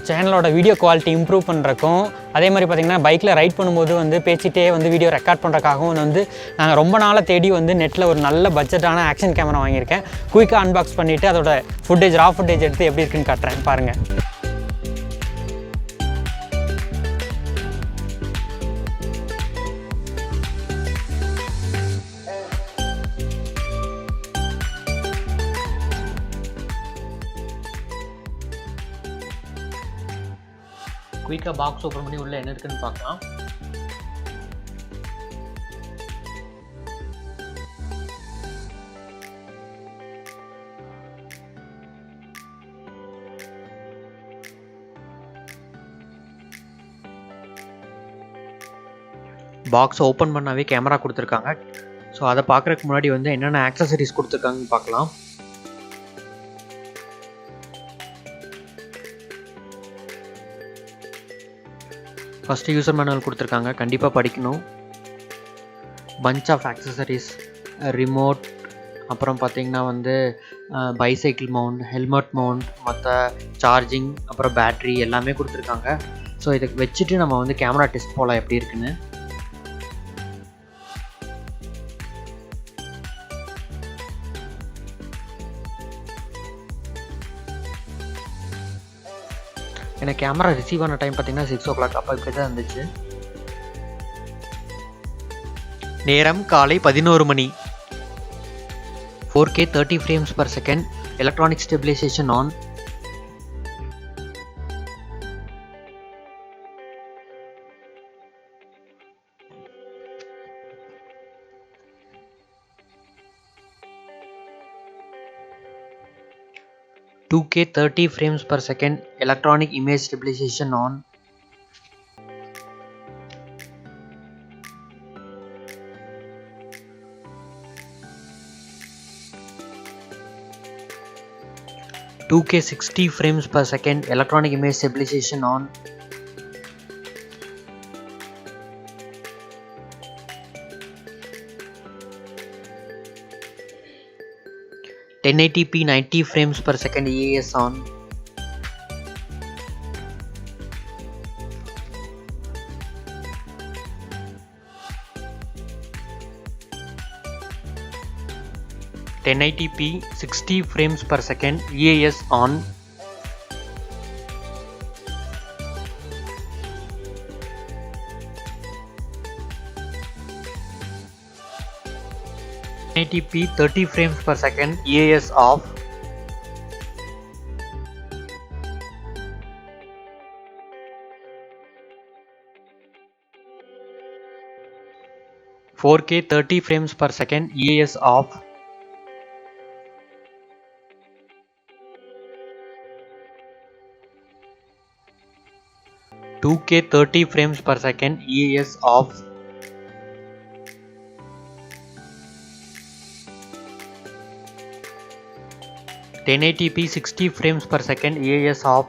சேனலோட video quality improve பண்ணுறக்கும் அதே மாதிரி பார்த்திங்கன்னா பைக்கில் ரைட் பண்ணும்போது வந்து பேசிகிட்டே வந்து வீடியோ ரெக்கார்ட் பண்ணுறக்காகவும் வந்து நாங்கள் ரொம்ப நாளாக தேடி வந்து நெட்டில் ஒரு நல்ல பட்ஜெட்டான ஆக்ஷன் கேமரா வாங்கியிருக்கேன். குயிக்காக அன்பாக்ஸ் பண்ணிவிட்டு அதோட ஃபுட்டேஜ் ரா ஃபுட்டேஜ் எடுத்து எப்படி இருக்குன்னு காட்டுறேன் பாருங்கள். குயிக்காக பாக்ஸ் ஓப்பன் பண்ணி உள்ளே என்ன இருக்குன்னு பார்க்கலாம். பாக்ஸ் ஓப்பன் பண்ணாவே கேமரா கொடுத்துருக்காங்க. ஸோ அதை பார்க்குறதுக்கு முன்னாடி வந்து என்னென்ன ஆக்சசரிஸ் கொடுத்துருக்காங்கன்னு பார்க்கலாம். ஃபஸ்ட்டு யூசர் மேனுவல் கொடுத்துருக்காங்க, கண்டிப்பாக படிக்கணும். பஞ்ச் ஆஃப் ஆக்சசரிஸ், ரிமோட், அப்புறம் பார்த்திங்கன்னா வந்து பைசைக்கிள் மவுண்ட், ஹெல்மெட் மவுண்ட், மற்ற சார்ஜிங், அப்புறம் பேட்ரி எல்லாமே கொடுத்துருக்காங்க. ஸோ இதை வச்சுட்டு நம்ம வந்து கேமரா டெஸ்ட் போகலாம் எப்படி இருக்குன்னு. எனக்கு கேமரா ரிசீவ் ஆன டைம் பார்த்தீங்கன்னா 6 o'clock அப்போ இப்படி தான் இருந்துச்சு. நேரம் காலை 11 மணி. 4K 30 frames per second, electronic stabilization on. "2K 30 frames per second, electronic image stabilization on." "2K 60 frames per second, electronic image stabilization on." "1080p 90 frames per second, EAS on." "1080p 60 frames per second, EAS on." "1080p 30 frames per second, EAS off." "4K 30 frames per second, EAS off." "2K 30 frames per second, EAS off." "1080p 60 frames per second, EAS off."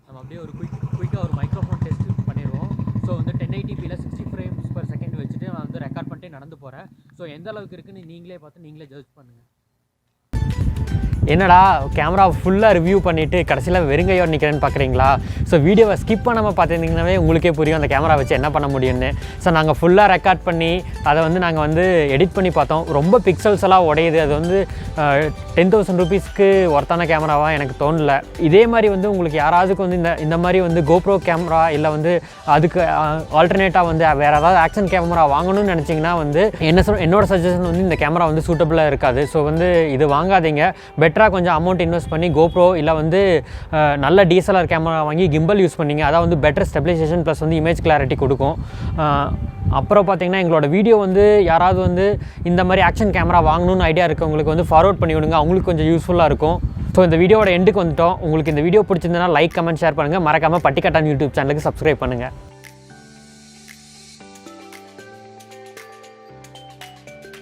நம்ம அப்படியே ஒரு குயிக்காக ஒரு microphone test பண்ணிடுவோம். So வந்து 1080pல 60 frames per second வச்சுட்டு நான் வந்து ரெக்கார்ட் பண்ணிட்டு நடந்து போகிறேன். ஸோ எந்த அளவுக்கு இருக்குன்னு நீங்களே பார்த்து நீங்களே ஜட்ஜ் பண்ணுங்கள். என்னடா கேமரா ஃபுல்லாக ரிவ்யூ பண்ணிவிட்டு கடைசியில் வெறுங்கையோடு நிற்கிறேன்னு பார்க்குறீங்களா? ஸோ வீடியோவை ஸ்கிப் பண்ணாமல் பார்த்துருந்தீங்கன்னாவே உங்களுக்கே புரியும் அந்த கேமரா வச்சு என்ன பண்ண முடியும்னு. ஸோ நாங்கள் ஃபுல்லாக ரெக்கார்ட் பண்ணி அதை வந்து நாங்கள் வந்து எடிட் பண்ணி பார்த்தோம். ரொம்ப பிக்சல்ஸ் எல்லாம் உடையுது. அது வந்து 10,000 rupeesக்கு ஒர்த்தான கேமராவாக எனக்கு தோணல. இதே மாதிரி வந்து உங்களுக்கு யாராவதுக்கு வந்து இந்த மாதிரி வந்து கோப்ரோ கேமரா இல்லை வந்து அதுக்கு ஆல்டர்னேட்டாக வந்து வேறு ஏதாவது ஆக்ஷன் கேமரா வாங்கணும்னு நினச்சிங்கன்னா வந்து என்னோட சஜஷன் வந்து இந்த கேமரா வந்து சூட்டபுளாக இருக்காது. ஸோ வந்து இது வாங்காதீங்க. பெட்டராக கொஞ்சம் அமௌண்ட் இன்வெஸ்ட் பண்ணி கோப்ரோ இல்லை வந்து நல்ல DSLR கேமரா வாங்கி கிம்பல் யூஸ் பண்ணிங்க. அதான் வந்து பெட்டர் ஸ்டெபிலைசேஷன் ப்ளஸ் வந்து இமேஜ் கிளாரிட்டி கொடுக்கும். அப்புறம் பார்த்திங்கன்னா எங்களோட வீடியோ வந்து யாராவது வந்து இந்த மாதிரி ஆக்ஷன் கேமரா வாங்கணும்னு ஐடியா இருக்கவங்களுக்கு வந்து ஃபார்வர்ட் பண்ணி விடுங்க. அவங்களுக்கு கொஞ்சம் யூஸ்ஃபுல்லாக இருக்கும். ஸோ இந்த வீடியோட எண்டுக்கு வந்துட்டோம். உங்களுக்கு இந்த வீடியோ பிடிச்சிருந்தனா லைக், கமெண்ட், ஷேர் பண்ணுங்கள். மறக்காமல் பட்டிக்காட்டான் யூடியூப் சேனலுக்கு சப்ஸ்கிரைப் பண்ணுங்கள்.